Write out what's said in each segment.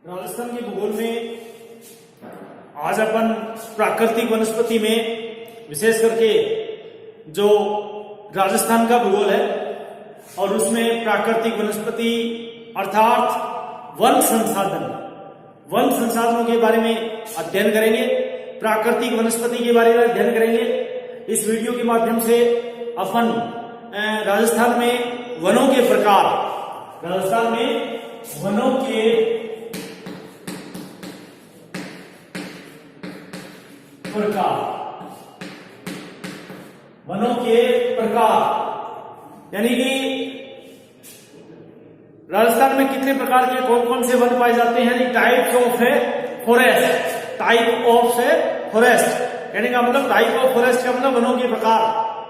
राजस्थान के भूगोल में आज अपन प्राकृतिक वनस्पति में विशेष करके जो राजस्थान का भूगोल है और उसमें प्राकृतिक वनस्पति अर्थात वन संसाधनों के बारे में अध्ययन करेंगे। प्राकृतिक वनस्पति के बारे में अध्ययन करेंगे। इस वीडियो के माध्यम से अपन राजस्थान में वनों के प्रकार, राजस्थान में वनों के प्रकार यानी कि राजस्थान में कितने प्रकार के कौन कौन से वन पाए जाते हैं। Types of forest, type of forest कहने का मतलब टाइप ऑफ फॉरेस्ट का मतलब वनों के प्रकार,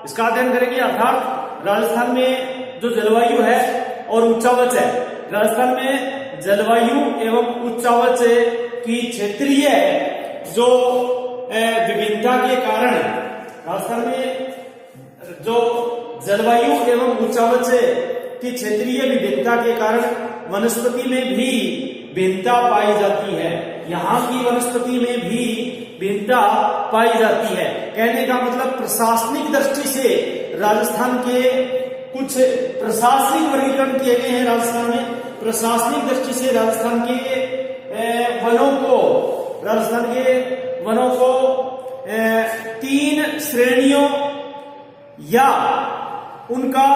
इसका अध्ययन करेंगे। अर्थात राजस्थान में जो जलवायु है और उच्चावच है, राजस्थान में जलवायु एवं उच्चावच की क्षेत्रीय जो विभिन्नता के कारण, राजस्थान में जो जलवायु एवं उच्चावच की क्षेत्रीय विभिन्नता के कारण वनस्पति में भी भिन्नता पाई जाती है। यहाँ की वनस्पति में भी भिन्नता पाई जाती है। कहने का मतलब प्रशासनिक दृष्टि से राजस्थान के कुछ प्रशासनिक वर्गीकरण किए गए हैं। राजस्थान में प्रशासनिक दृष्टि से राजस्थान के वनों को तीन श्रेणियों या उनका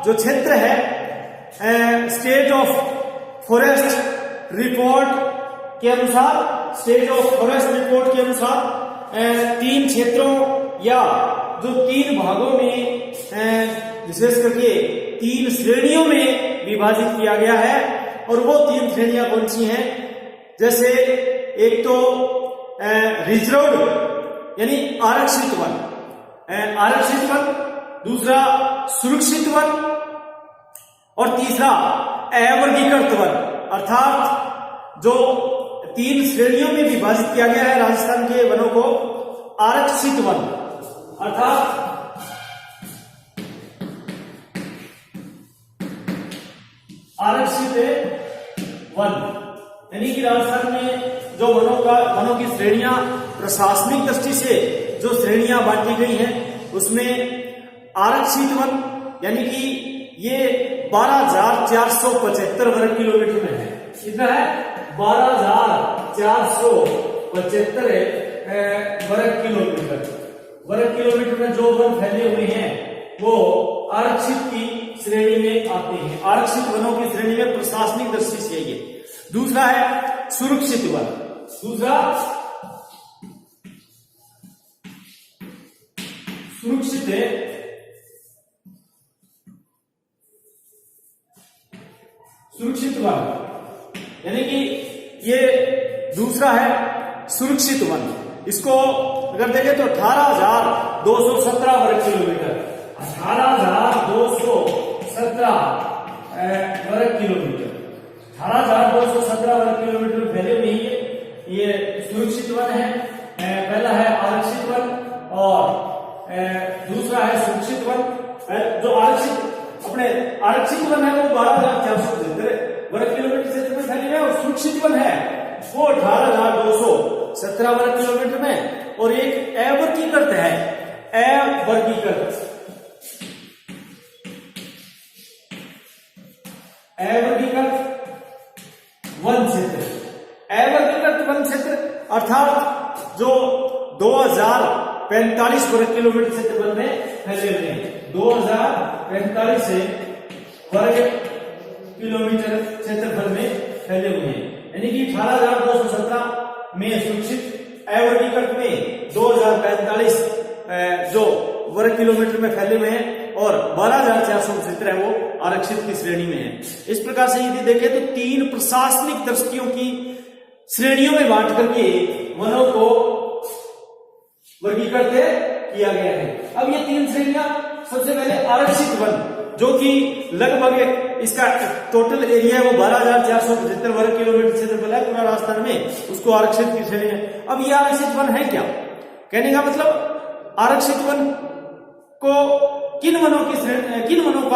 जो क्षेत्र है स्टेट ऑफ फॉरेस्ट रिपोर्ट के अनुसार, स्टेट ऑफ फॉरेस्ट रिपोर्ट के अनुसार तीन क्षेत्रों या जो तीन भागों में विशेष करके तीन श्रेणियों में विभाजित किया गया है। और वो तीन श्रेणियां कौन सी हैं? जैसे एक तो रिजर्व्ड यानी आरक्षित वन, दूसरा सुरक्षित वन और तीसरा अवर्गीकृत वन। अर्थात जो तीन श्रेणियों में विभाजित किया गया है राजस्थान के वनों को, आरक्षित वन अर्थात आरक्षित वन यानी कि राजस्थान में जो वनों की श्रेणियां प्रशासनिक दृष्टि से जो श्रेणियां बांटी गई हैं उसमें आरक्षित वन यानी कि ये 12,475 वर्ग किलोमीटर में है। कितना है? 12,475 वर्ग किलोमीटर में जो वन फैले हुए हैं वो आरक्षित की श्रेणी में आते हैं। आरक्षित वनों की श्रेणी में प्रशासनिक दृष्टि से ये। दूसरा है सुरक्षित वन, सुरक्षित वन यानी कि ये दूसरा है सुरक्षित वन। इसको अगर देखें तो 18,217 वर्ग किलोमीटर, 18,217 वर्ग किलोमीटर, 18,217 वर्ग किलोमीटर फैले हुए ये सुरक्षित वन है। पहला है आरक्षित वन और दूसरा है सुरक्षित वन। जो आरक्षित वन है वो 12,475 वर्ग किलोमीटर क्षेत्र में फैले हुए और सुरक्षित वन है वो 18,217 वर्ग किलोमीटर में। और एक अवर्गीकृत है, अवर्गीकृत वन क्षेत्र अर्थात जो 2,045 वर्ग किलोमीटर क्षेत्रफल में फैले हुए हैं। 2,045 वर्ग किलोमीटर क्षेत्रफल में फैले हुए हैं यानी कि 18,217 में सुरक्षित, अवर्गीकृत में 2,045 जो वर्ग किलोमीटर में फैले हुए हैं और 12,475 है वो आरक्षित की श्रेणी में है। इस प्रकार से यदि देखें तो तीन प्रशासनिक दृष्टियों की श्रेणियों में बांट करके वनों को वर्गीकृत किया गया है। अब ये तीन श्रेणियां, सबसे पहले आरक्षित वन जो कि लगभग इसका टोटल एरिया है वो 12,475 वर्ग किलोमीटर क्षेत्रफल है पूरा राजस्थान में, उसको आरक्षित की श्रेणी है। अब ये आरक्षित वन है क्या? कहने का मतलब आरक्षित वन को किन वनों को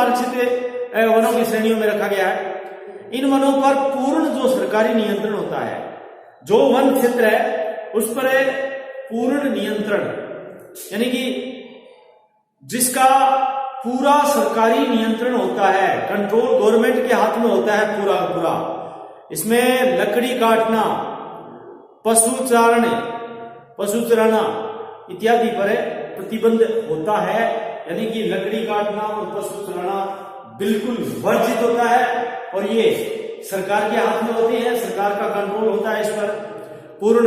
आरक्षित वनों की श्रेणियों में रखा गया है? इन वनों पर पूर्ण जो सरकारी नियंत्रण होता है, जो वन क्षेत्र है उस पर पूर्ण नियंत्रण, यानी कि जिसका पूरा सरकारी नियंत्रण होता है, कंट्रोल गवर्नमेंट के हाथ में होता है पूरा पूरा। इसमें लकड़ी काटना, पशु चराना इत्यादि पर प्रतिबंध होता है, यानी कि लकड़ी काटना और पशु चराना बिल्कुल वर्जित होता है और ये सरकार के हाथ में होते हैं, सरकार का कंट्रोल होता है इस पर, पूर्ण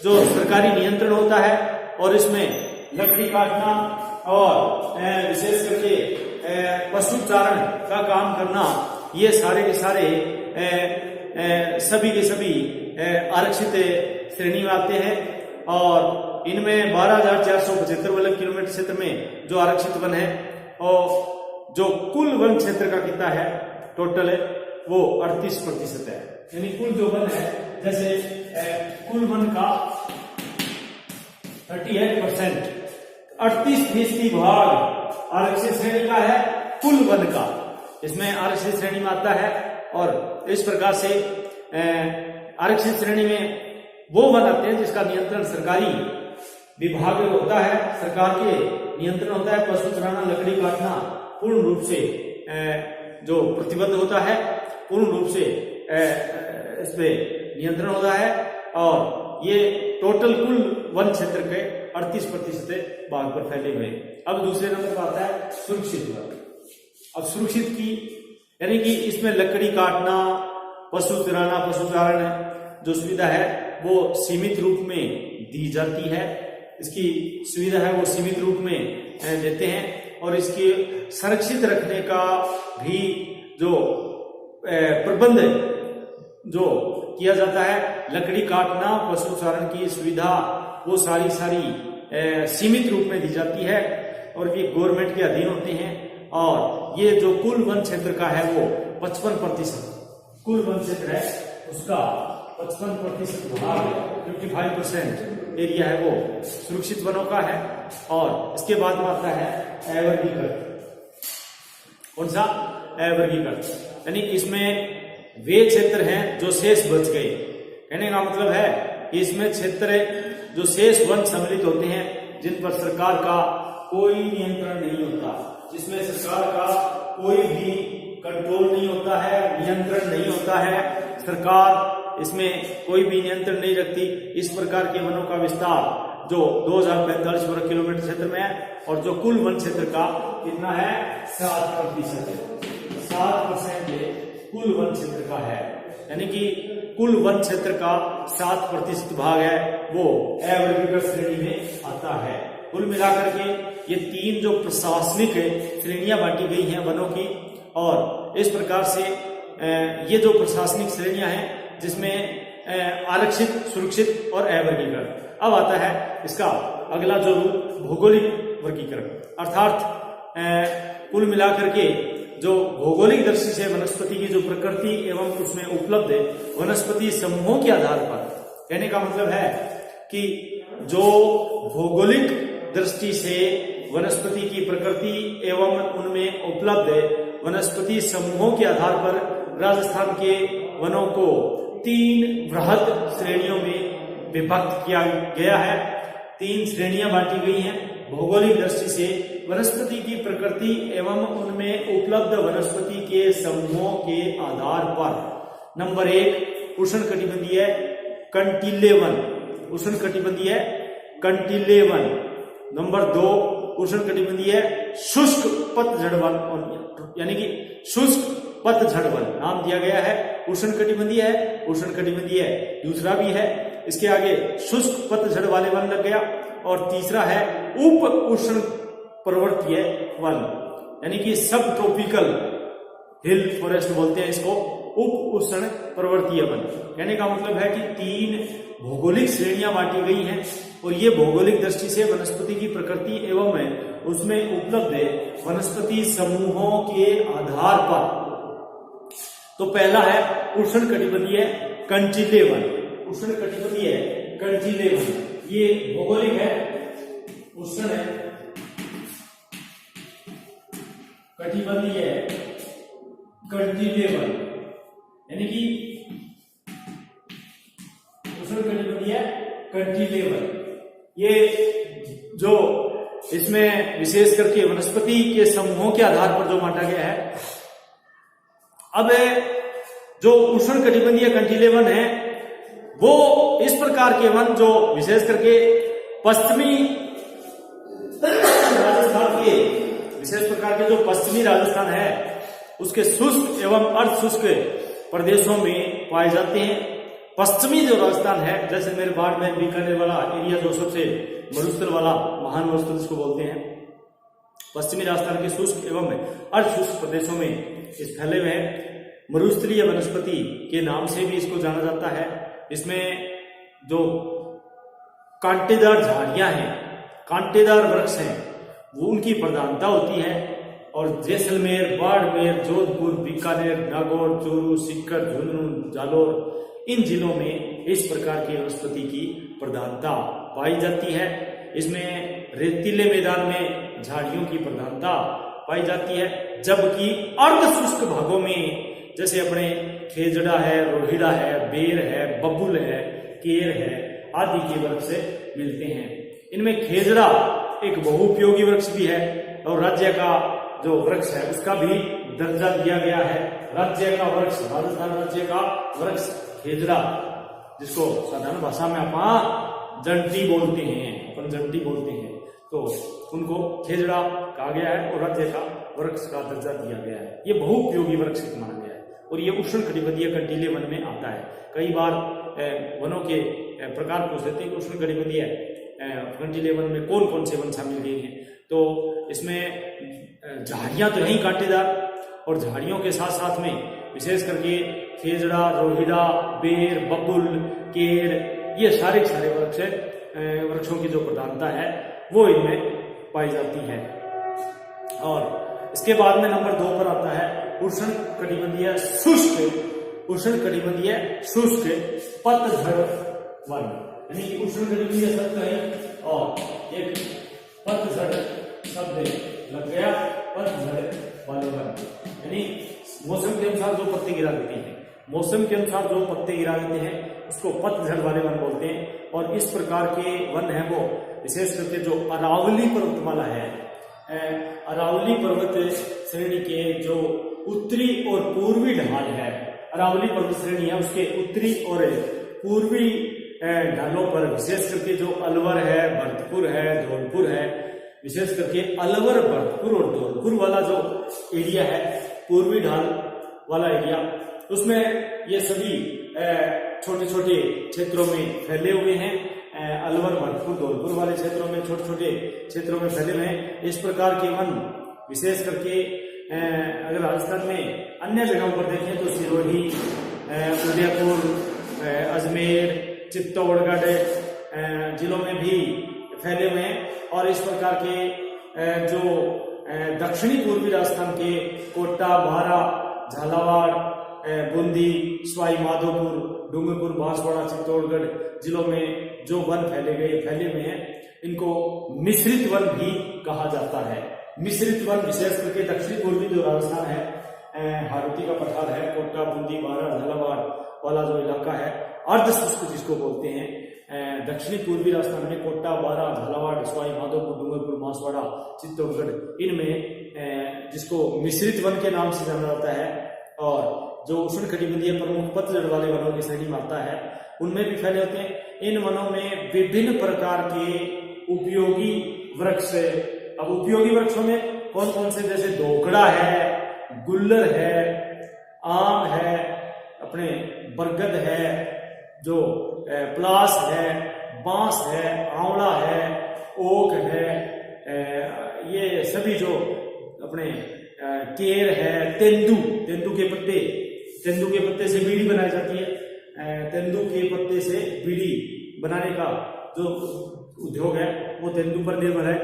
जो सरकारी नियंत्रण होता है। और इसमें लकड़ी काटना और विशेष करके पशु चारण का काम करना, ये सारे के सारे सभी के सभी आरक्षित श्रेणी में आते हैं। और इनमें 12,475 वर्ग किलोमीटर क्षेत्र में जो आरक्षित वन है और जो कुल वन क्षेत्र का कितना है टोटल है वो 38% है, यानी कुल जो वन है, जैसे कुल वन का 38%, 38% भाग आरक्षित श्रेणी का है कुल वन का, इसमें आरक्षित श्रेणी में आता है। और इस प्रकार से आरक्षित श्रेणी में वो वन आते हैं जिसका नियंत्रण सरकारी विभाग में होता है, सरकार के नियंत्रण होता है। पशु चराना, लकड़ी काटना पूर्ण रूप से जो प्रतिबद्ध होता है, पूर्ण रूप से इसमें नियंत्रण होता है। और ये टोटल कुल वन क्षेत्र के 38% भाग पर फैले हुए। अब दूसरे नंबर पर आता है सुरक्षित वन। अब सुरक्षित की यानी कि इसमें लकड़ी काटना, पशु चराना, पशु चारण जो सुविधा है वो सीमित रूप में दी जाती है, इसकी सुविधा है वो सीमित रूप में देते हैं। और इसके संरक्षित रखने का भी जो प्रबंध जो किया जाता है, लकड़ी काटना, पशु चारण की सुविधा वो सारी सीमित रूप में दी जाती है और ये गवर्नमेंट के अधीन होते हैं। और ये जो कुल वन क्षेत्र का है वो 55%, कुल वन क्षेत्र है उसका 55% भाग, 55% एरिया है वो सुरक्षित वनों का है। और इसके बाद में आता है अवर्गीकृत। कौन सा? अवर्गीकृत, यानी इसमें वे क्षेत्र हैं जो शेष बच गए। कहने का मतलब है इसमें क्षेत्र जो शेष वन सम्मिलित होते हैं जिन पर सरकार का कोई नियंत्रण नहीं होता, जिसमें सरकार का कोई भी कंट्रोल नहीं होता है, नियंत्रण नहीं होता है, सरकार इसमें कोई भी नियंत्रण नहीं रखती। इस प्रकार के वनों का विस्तार जो 2045 वर्ग किलोमीटर क्षेत्र में है और जो कुल वन क्षेत्र का कितना है 7% है, 7% कुल वन क्षेत्र का है, यानी कि कुल वन क्षेत्र का 7% भाग है वो अवर्गीकृत श्रेणी में आता है। कुल मिलाकर के ये तीन जो प्रशासनिक श्रेणियां बांटी गई हैं वनों की, और इस प्रकार से ये जो प्रशासनिक श्रेणियां हैं जिसमें आरक्षित, सुरक्षित और अवर्गीकृत। अब आता है इसका अगला जो रूप भौगोलिक वर्गीकरण, अर्थात कुल मिलाकर के जो भौगोलिक दृष्टि से वनस्पति की जो प्रकृति एवं उसमें उपलब्ध वनस्पति समूहों के आधार पर, कहने का मतलब है कि जो भौगोलिक दृष्टि से वनस्पति की प्रकृति एवं उनमें उपलब्ध वनस्पति समूहों के आधार पर राजस्थान के वनों को 3 वृहद श्रेणियों में विभक्त किया गया है। 3 श्रेणियां बांटी गई हैं भौगोलिक दृष्टि से वनस्पति की प्रकृति एवं उनमें उपलब्ध वनस्पति के समूहों के आधार पर। नंबर 1 उष्णकटिबंधीय कंटीले वन, उष्णकटिबंधीय कंटीले वन। नंबर 2 उष्णकटिबंधीय शुष्क पतझड़ वन, यानी कि शुष्क पतझड़ वन नाम दिया गया है। उष्णकटिबंधीय है, उष्णकटिबंधीय दूसरा भी है, इसके आगे शुष्क पतझड़ वाले वन लग गया। और तीसरा है उप उष्ण पर्वतीय वन, यानी कि सब ट्रॉपिकल हिल फॉरेस्ट बोलते हैं इसको, उप उष्ण पर्वतीय वन। कहने का मतलब है कि 3 भौगोलिक श्रेणियां बांटी गई हैं और ये भौगोलिक दृष्टि से वनस्पति की प्रकृति एवं उसमें उपलब्ध वनस्पति समूहों के आधार पर। तो पहला है उष्णकटिबंधीय कंटीले वन, उष्णकटिबंधीय कंटीले वन, ये भौगोलिक है, उष्ण है, कटिबंधीय कंटीले वन, यानी कि उष्णकटिबंधीय कैंटिलीवर, ये जो इसमें विशेष करके वनस्पति के समूहों के आधार पर जो बांटा गया है। अब जो उष्णकटिबंधीय कैंटिलीवर है वो इस प्रकार के वन जो विशेष करके पश्चिमी राजस्थान के, विशेष प्रकार के जो पश्चिमी राजस्थान है उसके शुष्क एवं अर्ध शुष्क प्रदेशों में पाए जाते हैं। पश्चिमी जो राजस्थान है, जैसे मेरे बाड़मेर बीकानेर वाला एरिया जो सबसे मरुस्थल वाला महान मरुस्थल जिसको बोलते हैं, पश्चिमी राजस्थान के शुष्क एवं अर्ध शुष्क प्रदेशों में इस फैले हुए हैं। मरुस्थलीय वनस्पति के नाम से भी इसको जाना जाता है। इसमें जो कांटेदार झाड़ियां हैं, कांटेदार वृक्ष हैं, वो उनकी प्रधानता होती है। और जैसलमेर, बाड़मेर, जोधपुर, बीकानेर, नागौर, चूरू, सीकर, झुंझुनू, जालोर, इन जिलों में इस प्रकार की वनस्पति की प्रधानता पाई जाती है। इसमें रेतीले मैदान में झाड़ियों की प्रधानता पाई जाती है, जबकि अर्ध शुष्क भागों में जैसे अपने खेजड़ा है, रोहिड़ा है, बेर है, बबुल है, केर है आदि के वृक्ष मिलते हैं। इनमें खेजड़ा एक बहुउपयोगी वृक्ष भी है और राज्य का जो वृक्ष है उसका भी दर्जा दिया गया है। राज्य का वृक्ष, राजस्थान राज्य का वृक्ष खेजड़ा, जिसको साधारण भाषा में अपन जंटी बोलते हैं, तो उनको खेजड़ा कहा गया है और राज्य का वृक्ष का दर्जा दिया गया है। ये बहुउपयोगी वृक्ष माना गया है और ये उष्णकटिबंधीय कैंटिलीवर वन में आता है। कई बार वनों के प्रकार पूछ लेते हैं कि उष्णकटिबंधीय कैंटिलीवर वन में कौन कौन से वन शामिल गए हैं, तो इसमें झाड़ियां तो हैं कांटेदार, और झाड़ियों के साथ साथ में विशेष करके खेजड़ा, रोहिड़ा, बेर, बबुल, केर, ये सारे वृक्षों की जो प्रधानता है वो इनमें पाई जाती है। और इसके बाद में नंबर 2 पर आता है उष्णकटिबंधीय शुष्क पतझड़ वन, यानी कि उष्णकटिबंधीय शब्द है और एक पतझड़ शब्द लग गया, पतझड़ वाले वन, यानी मौसम के अनुसार जो पत्ते गिरा देते हैं, मौसम के अनुसार जो पत्ते गिरा देते हैं उसको पतझड़ वाले वन बोलते हैं। और इस प्रकार के वन है वो विशेष करके जो अरावली पर्वतमाला है, अरावली पर्वत श्रेणी के जो उत्तरी और पूर्वी ढाल है, अरावली पर्वत श्रेणी है उसके उत्तरी और पूर्वी ढालों पर विशेष करके जो अलवर है, भरतपुर है, धौलपुर है, विशेष करके अलवर, भरतपुर और धौलपुर वाला जो एरिया है, पूर्वी ढाल वाला एरिया, उसमें ये सभी छोटे छोटे क्षेत्रों में फैले हुए हैं। अलवर, भरतपुर, धौलपुर वाले क्षेत्रों में छोटे छोटे क्षेत्रों में फैले हुए हैं। इस प्रकार के वन विशेष करके अगर राजस्थान में अन्य जगहों पर देखें तो सिरोही, उदयपुर, अजमेर, चित्तौड़गढ़ जिलों में भी फैले हुए हैं। और इस प्रकार के जो दक्षिणी पूर्वी राजस्थान के कोटा, बारा, झालावाड़, बूंदी, सवाई माधोपुर, डूंगरपुर, बांसवाड़ा, चित्तौड़गढ़ जिलों में जो वन फैले हुए हैं इनको मिश्रित वन भी कहा जाता है। मिश्रित वन विशेष करके दक्षिणी पूर्वी जो राजस्थान है, हारुती का पठार है, कोटा, बूंदी, बारा, झालावाड़ वाला जो इलाका है, अर्धशुष्क जिसको बोलते हैं, दक्षिणी पूर्वी राजस्थान में कोटा, बारा, झालावाड़, सवाई माधोपुर, डूंगरपुर, बांसवाड़ा, चित्तौड़गढ़, इनमें जिसको मिश्रित वन के नाम से जाना जाता है। और जो उष्णकटिबंधीय प्रमुख पतझड़ वाले वनों की श्रेणी में आता है उनमें भी फैले होते हैं। इन वनों में विभिन्न प्रकार के उपयोगी वृक्ष, अब उपयोगी वृक्षों में कौन कौन से, जैसे धोकड़ा है, गुल्लर है, आम है, अपने बरगद है, जो प्लास है, बांस है, आंवला है, ओक है, ये सभी जो अपने केर है, तेंदू के पत्ते से बीड़ी बनाई जाती है। तेंदू के पत्ते से बीड़ी बनाने का जो उद्योग है वो तेंदू पर निर्भर है।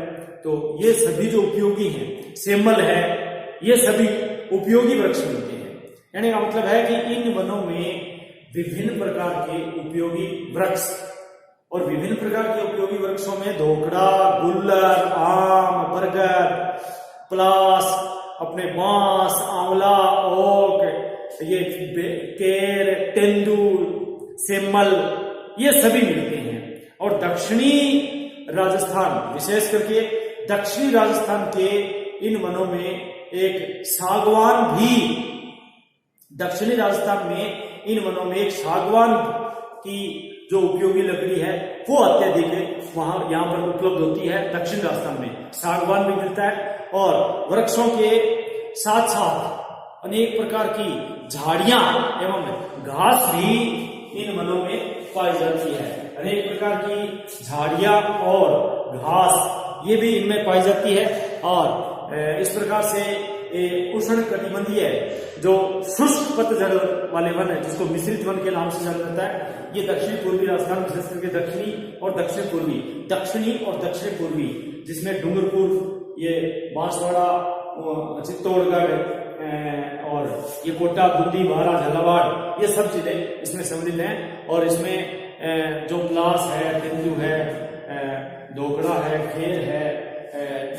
तो ये सभी जो उपयोगी हैं, सेमल है, ये सभी उपयोगी वृक्ष मिलते हैं। यानी का मतलब है कि इन वनों में विभिन्न प्रकार के उपयोगी वृक्ष, और विभिन्न प्रकार के उपयोगी वृक्षों में धोकड़ा, गुल्लर, आम, बरगद, प्लास, अपने बांस, आंवला, ओक, ये केर, तेंदू, सेमल, ये सभी मिलते हैं। और दक्षिणी राजस्थान, विशेष करके दक्षिणी राजस्थान के इन वनों में एक सागवान भी, दक्षिणी राजस्थान में इन वनों में एक सागवान की जो उपयोगी लकड़ी है वो अत्यधिक वहां यहाँ पर उपलब्ध होती है। दक्षिण राजस्थान में सागवान भी मिलता है और वृक्षों के साथ साथ अनेक प्रकार की झाड़ियां एवं घास भी इन वनों में पाई जाती है। अनेक प्रकार की झाड़ियां और घास ये भी इनमें पाई जाती है। और इस प्रकार से उष्ण कटिबंधीय जो शुष्क पतझड़ वाले वन है, जिसको मिश्रित वन के नाम से जाना जाता है, ये दक्षिण पूर्वी राजस्थान, विशेष करके दक्षिणी और दक्षिण पूर्वी, दक्षिणी और दक्षिण पूर्वी, जिसमें डूंगरपुर, ये बांसवाड़ा, चित्तौड़गढ़ और ये कोटा, बूंदी, बारा, झालावाड़, ये सब जिले इसमें सम्मिलित हैं। और इसमें जो प्लास है, तेंदू है, ढोकड़ा है, खेर है,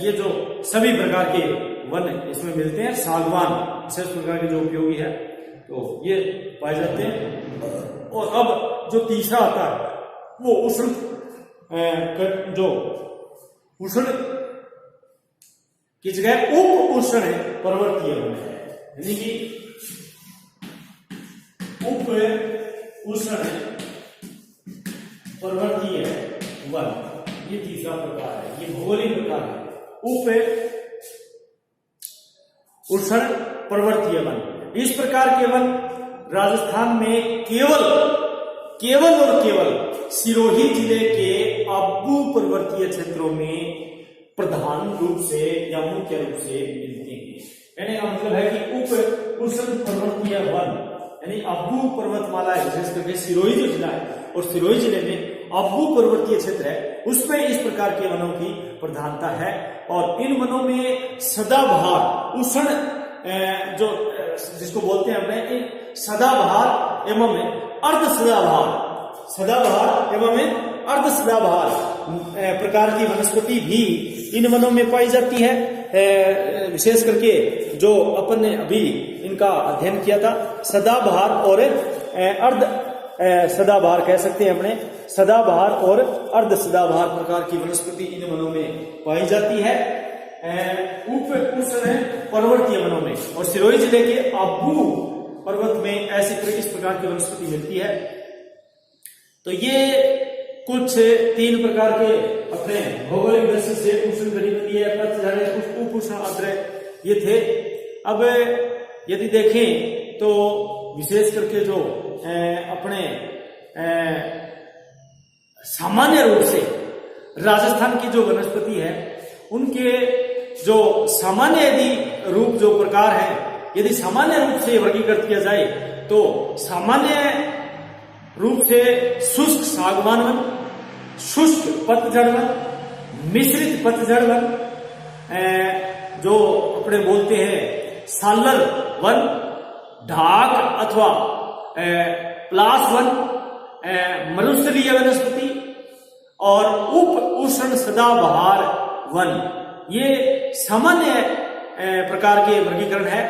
ये जो सभी प्रकार के वन इसमें मिलते हैं। सागवान विशेष प्रकार के जो उपयोगी है तो ये पाए जाते हैं। और अब जो तीसरा आता है वो उष्ण, जो उष्ण की जगह उप उष्ण पर्वतीय वन है, यानी कि उप उष्ण पर्वतीय वन, ये तीसरा प्रकार है, ये भौगोलिक प्रकार है, उप उष्ण पर्वतीय वन। इस प्रकार के वन राजस्थान में केवल और केवल सिरोही जिले के आबू पर्वतीय क्षेत्रों में प्रधान रूप से या मुख्य रूप से मिलते हैं। कहने का मतलब है कि उप उष्ण पर्वतीय वन यानी आबू पर्वतमाला है, विशेष करके सिरोही जो जिला है, और सिरोही जिले में आबू पर्वतीय क्षेत्र है, उसमें इस प्रकार के वनों की प्रधानता है। और इन वनों में सदाबहार उष्ण, जो जिसको बोलते हैं अपने सदाबहार एवं अर्ध सदाबहार एवं अर्ध सदाबहार प्रकार की वनस्पति भी इन वनों में पाई जाती है। विशेष करके जो अपन ने अभी इनका अध्ययन किया था, सदाबहार और अर्ध सदाबहार कह सकते हैं अपने, सदाबहार और अर्ध सदाबहार प्रकार की वनस्पति इन वनों में पाई जाती है उप उष्ण पर्वतीय वनों में। और सिरोही जिले के आबू पर्वत में ऐसी इस प्रकार की वनस्पति मिलती है। तो ये कुछ 3 प्रकार के अपने भौगोलिक दृष्टि से उष्ण कटिबंधीय, पतझड़, उप उष्ण, आर्द्र ये थे। अब यदि देखें तो विशेष करके जो अपने सामान्य रूप से राजस्थान की जो वनस्पति है, उनके जो सामान्य यदि रूप जो प्रकार है, यदि सामान्य रूप से वर्गीकृत किया जाए तो सामान्य रूप से शुष्क सागवान वन, शुष्क पतझड़ वन, मिश्रित पतझड़ वन, जो अपने बोलते हैं सालर वन, ढाक अथवा प्लास वन, मरुस्थलीय वनस्पति और उप उष्ण सदाबहार वन, ये सामान्य प्रकार के वर्गीकरण है।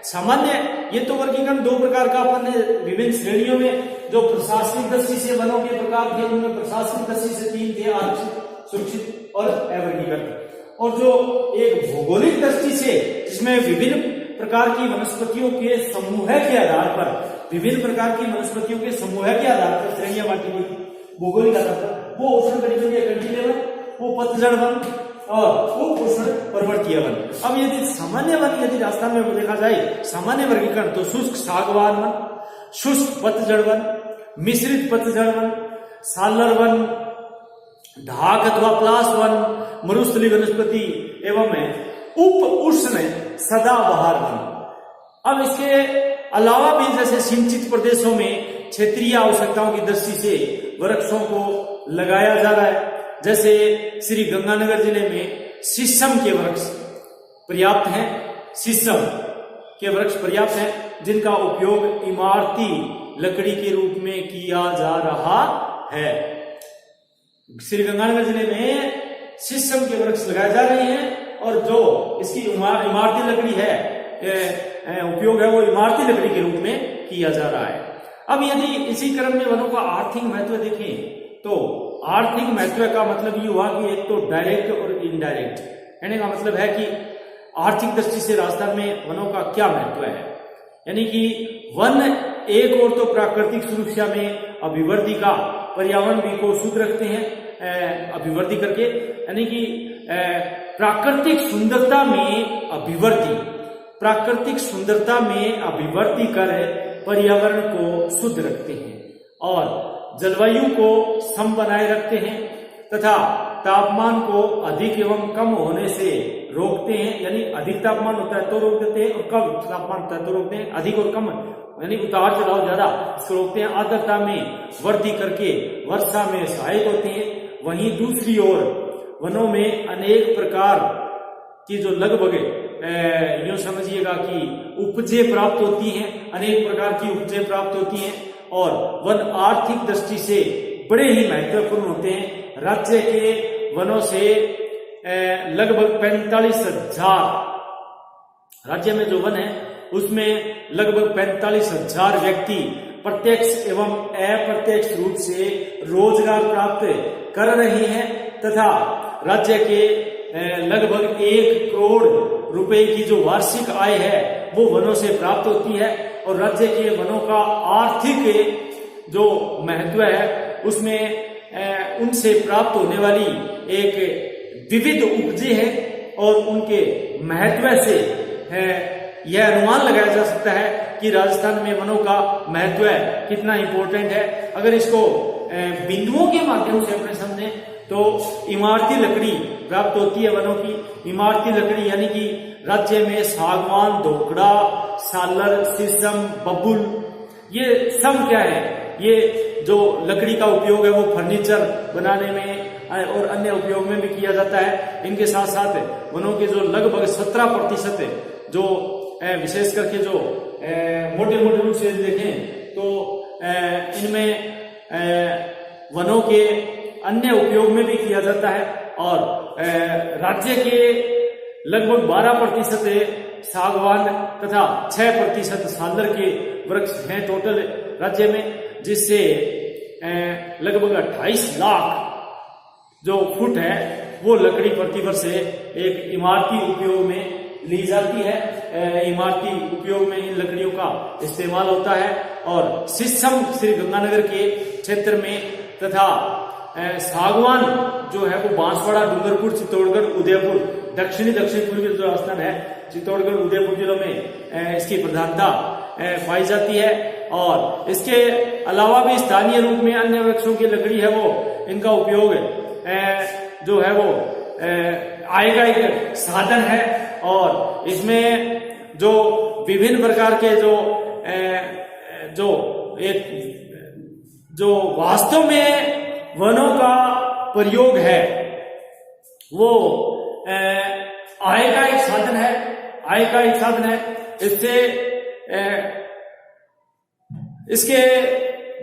सामान्य ये तो वर्गीकरण 2 प्रकार का अपन ने विभिन्न श्रेणियों में, जो प्रशासनिक दृष्टि से वनों के प्रकार थे उनमें प्रशासनिक दृष्टि से 3 थे, आरक्षित, सुरक्षित और अवर्गीकृत। और जो एक भौगोलिक दृष्टि से जिसमें विभिन्न प्रकार की वनस्पतियों के समूह के आधार पर, विभिन्न प्रकार की वनस्पतियों के समूह के आधार पर श्रेणियां बांटी गई भौगोलिक आधार पर, वो उष्ण कटिबंधीय कंटिन्यू वन, वो पतझड़ वन और वो उष्ण पर्वतीय वन। अब यदि सामान्य वन यदि राजस्थान में देखा जाए, सामान्य वर्गीकरण तो शुष्क सागवान वन, शुष्क पतझड़ वन, मिश्रित पतझड़ वन, सालर वन, ढाक अथवा प्लास वन, मरुस्थलीय वनस्पति एवं उप उष्ण सदाबहार वन। अब इसके अलावा भी जैसे सिंचित प्रदेशों में क्षेत्रीय आवश्यकताओं की दृष्टि से वृक्षों को लगाया जा रहा है। जैसे श्री गंगानगर जिले में शीशम के वृक्ष पर्याप्त हैं, शीशम के वृक्ष पर्याप्त हैं, जिनका उपयोग इमारती लकड़ी के रूप में किया जा रहा है। श्री गंगानगर जिले में शीशम के वृक्ष लगाए जा रहे हैं और जो इसकी इमारती लकड़ी है, उपयोग है वो इमारती लकड़ी के रूप में किया जा रहा है। अब यदि इसी क्रम में वनों का आर्थिक महत्व देखें तो आर्थिक महत्व का मतलब ये हुआ कि एक तो डायरेक्ट और इनडायरेक्ट, कहने का मतलब है कि आर्थिक दृष्टि से राजस्थान में वनों का क्या महत्व है। यानी कि वन एक और तो प्राकृतिक सुरक्षा में अभिवृद्धि का पर्यावरण भी को शुद्ध रखते हैं अभिवृद्धि करके, यानी कि प्राकृतिक सुंदरता में अभिवृद्धि, प्राकृतिक सुंदरता में अभिवृद्धि कर पर्यावरण को शुद्ध रखते हैं और जलवायु को सम बनाए रखते हैं तथा तापमान को अधिक एवं कम होने से रोकते हैं। यानी अधिक तापमान होता है तो रोक देते हैं और कम तापमान होता है तो रोकते हैं। अधिक और कम यानी उतार चढ़ाव ज्यादा इसको रोकते हैं। आर्द्रता में वृद्धि करके वर्षा में सहायक होते हैं। वहीं दूसरी ओर वनों में अनेक प्रकार की जो लगभग यूं समझिएगा कि उपजें प्राप्त होती हैं, अनेक प्रकार की उपजें प्राप्त होती हैं और वन आर्थिक दृष्टि से बड़े ही महत्वपूर्ण होते हैं। राज्य के वनों से लगभग 45,000 राज्य में जो वन है उसमें लगभग 45,000 व्यक्ति प्रत्यक्ष एवं अप्रत्यक्ष रूप से रोजगार प्राप्त कर रहे हैं तथा राज्य के लगभग 1 करोड़ रुपए की जो वार्षिक आय है वो वनों से प्राप्त होती है। और राज्य के वनों का आर्थिक जो महत्व है उसमें उनसे प्राप्त होने वाली एक विविध उपजे है और उनके महत्व से यह अनुमान लगाया जा सकता है कि राजस्थान में वनों का महत्व कितना इंपॉर्टेंट है। अगर इसको बिंदुओं के माध्यम से अपने समझें तो इमारती लकड़ी प्राप्त होती है वनों की। इमारती लकड़ी यानी कि राज्य में सागवान, धोकड़ा, सालर, शीशम, बबूल, ये सब क्या है, ये जो लकड़ी का उपयोग है वो फर्नीचर बनाने में और अन्य उपयोग में भी किया जाता है। इनके साथ साथ वनों के जो लगभग 17% जो विशेष करके जो मोटे मोटे रूप से देखें तो इनमें वनों के अन्य उपयोग में भी किया जाता है और राज्य के लगभग 12% सागवान तथा 6% सालर के वृक्ष हैं टोटल राज्य में, जिससे लगभग 28 लाख जो फुट है वो लकड़ी प्रतिवर्ष एक इमारती उपयोग में ली जाती है। इमारती उपयोग में इन लकड़ियों का इस्तेमाल होता है और शीशम श्री गंगानगर के क्षेत्र में तथा सागवान जो है वो बांसवाड़ा, डूंगरपुर, चित्तौड़गढ़, उदयपुर, दक्षिण पूर्वी जो राजस्थान है चित्तौड़गढ़, उदयपुर जिलों में इसकी प्रधानता पाई जाती है। और इसके अलावा भी स्थानीय रूप में अन्य वृक्षों की लकड़ी है वो इनका उपयोग जो है वो आय का एक साधन है और इसमें जो विभिन्न प्रकार के जो वास्तव में वनों का प्रयोग है वो आय का एक साधन है, आय का एक साधन है। इससे इसके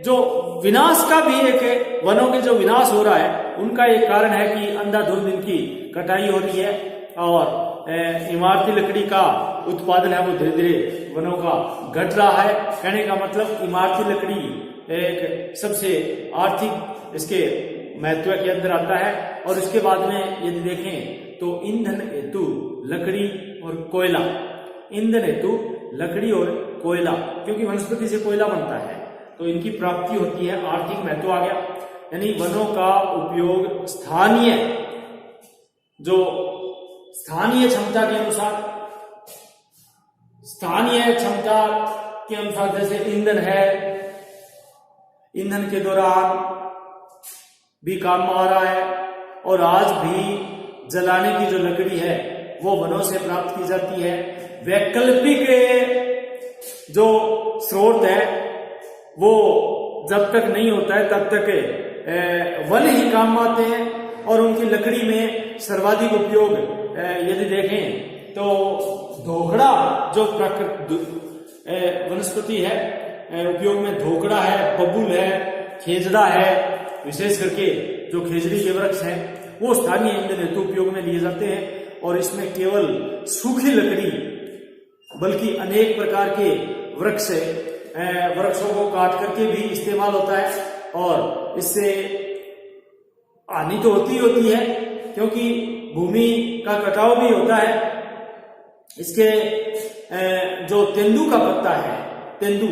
जो विनाश का भी एक वनों के जो विनाश हो रहा है उनका एक कारण है कि अंधाधुंध इनकी कटाई हो रही है और इमारती लकड़ी का उत्पादन है वो धीरे धीरे वनों का घट रहा है। कहने का मतलब इमारती लकड़ी एक सबसे आर्थिक इसके महत्व के अंदर आता है। और इसके बाद में यदि देखें तो ईंधन हेतु लकड़ी और कोयला, ईंधन हेतु लकड़ी और कोयला, क्योंकि वनस्पति से कोयला बनता है तो इनकी प्राप्ति होती है, आर्थिक महत्व आ गया। यानी वनों का उपयोग स्थानीय क्षमता के अनुसार जैसे ईंधन है, ईंधन के दौरान भी काम आ रहा है और आज भी जलाने की जो लकड़ी है वो वनों से प्राप्त की जाती है। वैकल्पिक जो स्रोत है वो जब तक नहीं होता है तब तक वन ही काम आते हैं और उनकी लकड़ी में सर्वाधिक उपयोग यदि देखें तो धोकड़ा जो वनस्पति है उपयोग में धोकड़ा है, बबूल है, खेजड़ा है, विशेष करके जो खेजड़ी के वृक्ष हैं वो स्थानीय ईंधन हेतु उपयोग में लिए जाते हैं। और इसमें केवल सूखी लकड़ी बल्कि अनेक प्रकार के वृक्ष वृक्षों को काट करके भी इस्तेमाल होता है, और इससे हानि तो होती है क्योंकि भूमि का कटाव भी होता है। इसके जो तेंदू का पत्ता है, तेंदू,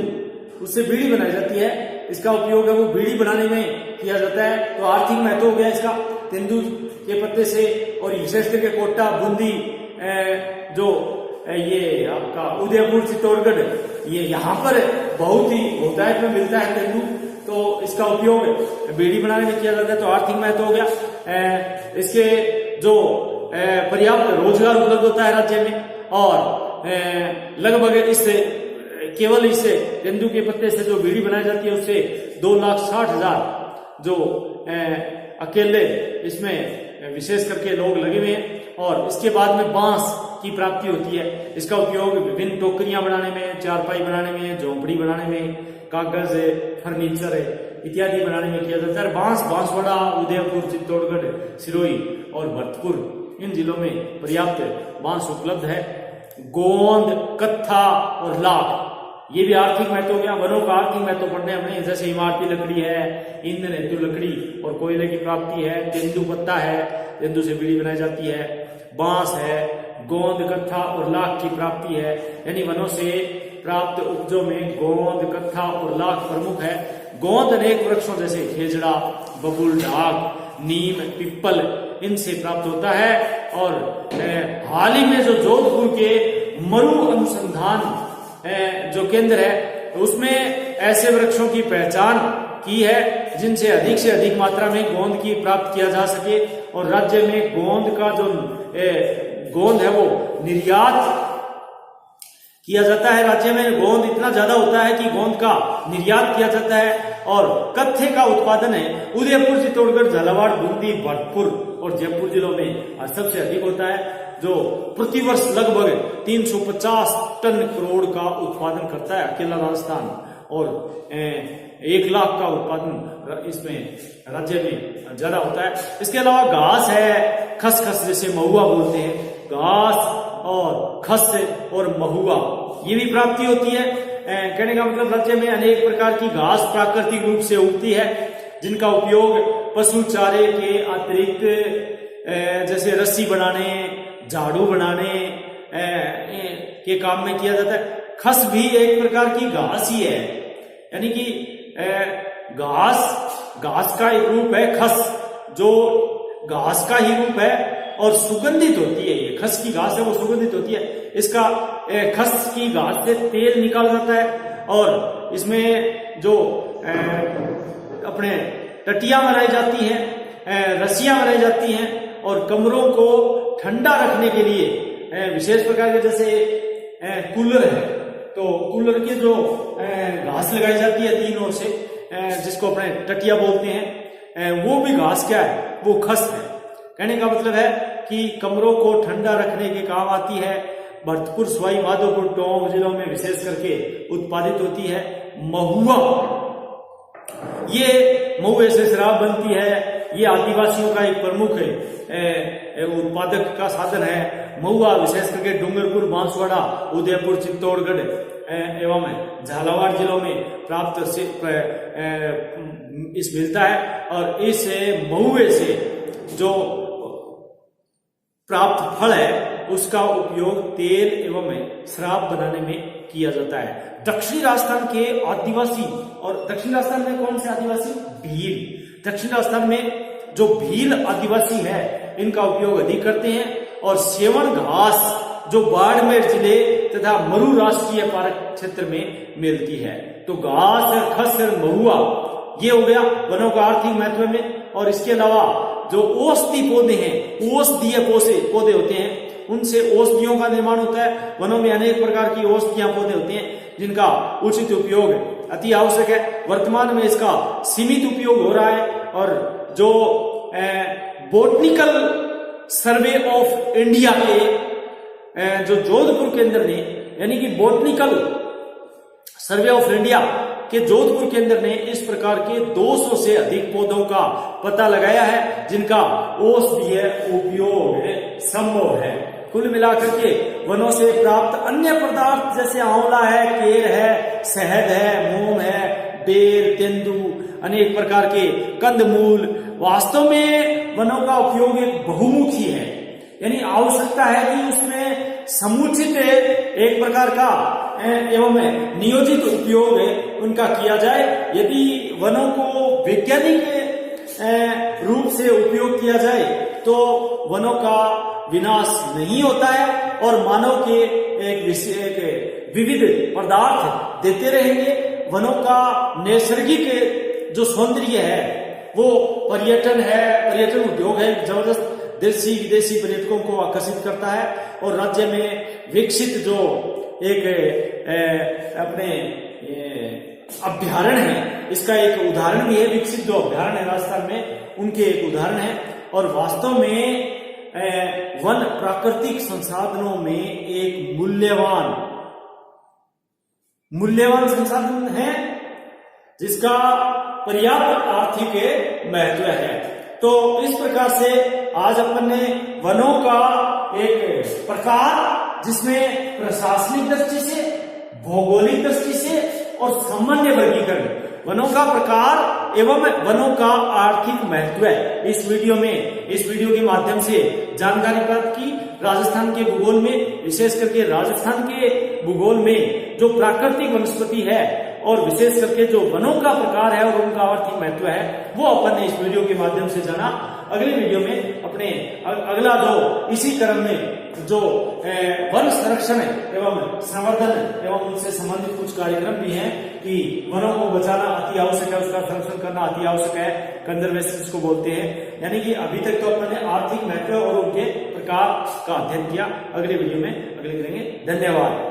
उससे बीड़ी बनाई जाती है। इसका उपयोग है वो बीड़ी बनाने में किया जाता है। तो आर्थिक महत्व हो गया इसका तेंदू के पत्ते से। और विशेष करके कोटा, बूंदी, जो ये आपका उदयपुर, चित्तौड़गढ़, ये यहाँ पर बहुत ही बहुतायत में मिलता है तेंदू, तो इसका उपयोग बीड़ी बनाने में किया जाता है। तो आर्थिक महत्व हो गया। इसके जो पर्याप्त रोजगार उपलब्ध होता है राज्य में, और लगभग इससे, केवल इससे तेंदू के पत्ते से जो बीड़ी बनाई जाती है उससे 2,60,000 जो अकेले इसमें विशेष करके लोग लगे हुए हैं। और इसके बाद में बांस की प्राप्ति होती है। इसका उपयोग विभिन्न टोकरियां बनाने में, चारपाई बनाने में, झोंपड़ी बनाने में, कागज, फर्नीचर इत्यादि बनाने में किया जाता है। बांसवाड़ा, उदयपुर, चित्तौड़गढ़, सिरोही और भरतपुर, इन जिलों में पर्याप्त बांस उपलब्ध है। गोंद, कत्था और लाख, ये भी आर्थिक महत्व हो गया। वनों का आर्थिक महत्व पढ़ने अपने, जैसे इमारती लकड़ी है, ईंधन हेतु लकड़ी और कोयले की प्राप्ति है। तेंदू पत्ता है, तेंदू से बीड़ी बनाई जाती है। बांस है, गोंद, कत्था और लाख की प्राप्ति है। यानी वनों से प्राप्त उपजों में गोंद, कत्था और लाख प्रमुख है। गोंद अनेक वृक्षों जैसे खेजड़ा, बबूल, ढाक, नीम, पिप्पल, इनसे प्राप्त होता है। और हाल ही में जो जोधपुर के मरु अनुसंधान जो केंद्र है, उसमें ऐसे वृक्षों की पहचान की है जिनसे अधिक से अधिक मात्रा में गोंद की प्राप्त किया जा सके। और राज्य में गोंद का जो गोंद है वो निर्यात किया जाता है। राज्य में गोंद इतना ज्यादा होता है कि गोंद का निर्यात किया जाता है। और कत्थे का उत्पादन है उदयपुर, चित्तौड़गढ़, झालावाड़, बूंदी, भरतपुर और जयपुर जिलों में सबसे अधिक होता है, जो प्रतिवर्ष लगभग 350 टन करोड़ का उत्पादन करता है अकेला राजस्थान। और 1 लाख का उत्पादन इसमें राज्य में ज्यादा होता है। इसके अलावा घास है, खसखस जिसे महुआ बोलते हैं, घास और खस और महुआ, ये भी प्राप्ति होती है। कहने का मतलब राज्य में अनेक प्रकार की घास प्राकृतिक रूप से उगती है, जिनका उपयोग पशु चारे के अतिरिक्त जैसे रस्सी बनाने, झाड़ू बनाने के काम में किया जाता है। खस भी एक प्रकार की घास ही है, यानी कि घास का एक रूप है खस, जो घास का ही रूप है और सुगंधित होती है। ये खस की घास है, वो सुगंधित होती है। इसका खस की घास से तेल निकाला जाता है। और इसमें जो अपने टटियां बनाई जाती हैं, रस्सियां बनाई जाती हैं, और कमरों को ठंडा रखने के लिए विशेष प्रकार के जैसे कूलर है, तो कूलर की जो घास लगाई जाती है 3 ओर से, जिसको अपने टटिया बोलते हैं, वो भी घास क्या है, वो खस है। कहने का मतलब है कि कमरों को ठंडा रखने के काम आती है। भरतपुर, सवाई माधोपुर, टोंक जिलों में विशेष करके उत्पादित होती है महुआ। ये महुए से शराब बनती है। ये आदिवासियों का एक प्रमुख उत्पादक का साधन है। महुआ विशेष करके डूंगरपुर, बांसवाड़ा, उदयपुर, चित्तौड़गढ़ एवं झालावाड़ जिलों में प्राप्त इस मिलता है। और इस महुए से जो प्राप्त फल है उसका उपयोग तेल एवं शराब बनाने में किया जाता है। दक्षिणी राजस्थान के आदिवासी, और दक्षिणी राजस्थान में कौन से आदिवासी? भील। दक्षिणी राजस्थान में जो भील आदिवासी है, इनका उपयोग अधिक करते हैं। और सेवण घास जो बाड़मेर जिले तथा मरु राष्ट्रीय पार्क क्षेत्र में मिलती है। तो घास, खस, महुआ, ये हो गया वनों का आर्थिक महत्व में। और इसके अलावा जो औषधि पौधे हैं, औषधीय पौधे होते हैं, उनसे औषधियों का निर्माण होता है। वनों में अनेक प्रकार की औषधियां पौधे होते हैं जिनका उचित उपयोग अति आवश्यक है। वर्तमान में इसका सीमित उपयोग हो रहा है। और जो बोटनिकल सर्वे ऑफ इंडिया के जो जोधपुर केंद्र ने, यानी कि बोटनिकल सर्वे ऑफ इंडिया के जोधपुर केंद्र ने इस प्रकार के 200 से अधिक पौधों का पता लगाया है, जिनका औषधीय उपयोग संभव है। कुल मिलाकर के वनों से प्राप्त अन्य पदार्थ जैसे आंवला है, केर है, शहद है, मोम है, बेर, तेंदु, अनेक प्रकार के कंदमूल। वास्तव में वनों का उपयोग एक बहुमुखी है, यानी आवश्यकता है कि उसमें समुचित एक प्रकार का एवं नियोजित उपयोग उनका किया जाए। यदि वनों को वैज्ञानिक रूप से उपयोग किया जाए तो वनों का विनाश नहीं होता है और मानव के एक विविध पदार्थ देते रहेंगे। वनों का नैसर्गिक जो सौंदर्य है वो पर्यटन है, पर्यटन उद्योग है, जबरदस्त देशी विदेशी पर्यटकों को आकर्षित करता है। और राज्य में विकसित जो एक अपने अभ्यारण्य है, इसका एक उदाहरण भी है। विकसित जो अभ्यारण्य है राजस्थान में, उनके एक उदाहरण है। और वास्तव में वन प्राकृतिक संसाधनों में एक मूल्यवान संसाधन है जिसका पर्याप्त आर्थिक महत्व है। तो इस प्रकार से आज अपन ने वनों का एक प्रकार जिसमें प्रशासनिक दृष्टि से, भौगोलिक दृष्टि से और सामान्य वर्गीकरण, वनों का प्रकार एवं वनों का आर्थिक महत्व है। इस वीडियो के माध्यम से जानकारी प्राप्त की। राजस्थान के भूगोल में, विशेष करके राजस्थान के भूगोल में जो प्राकृतिक वनस्पति है और विशेष करके जो वनों का प्रकार है और उनका आर्थिक महत्व है, वो अपन ने इस वीडियो के माध्यम से जाना। अगले वीडियो में अपने अगला जो इसी क्रम में जो वन संरक्षण एवं संवर्धन एवं उनसे संबंधित कुछ कार्यक्रम भी हैं कि वनों को बचाना अति आवश्यक है, उसका संरक्षण करना अति आवश्यक है, कंजर्वेशन इसको बोलते हैं। यानी कि अभी तक तो अपन ने आर्थिक महत्व और उनके प्रकार का अध्ययन किया। अगले वीडियो में अगले करेंगे। धन्यवाद।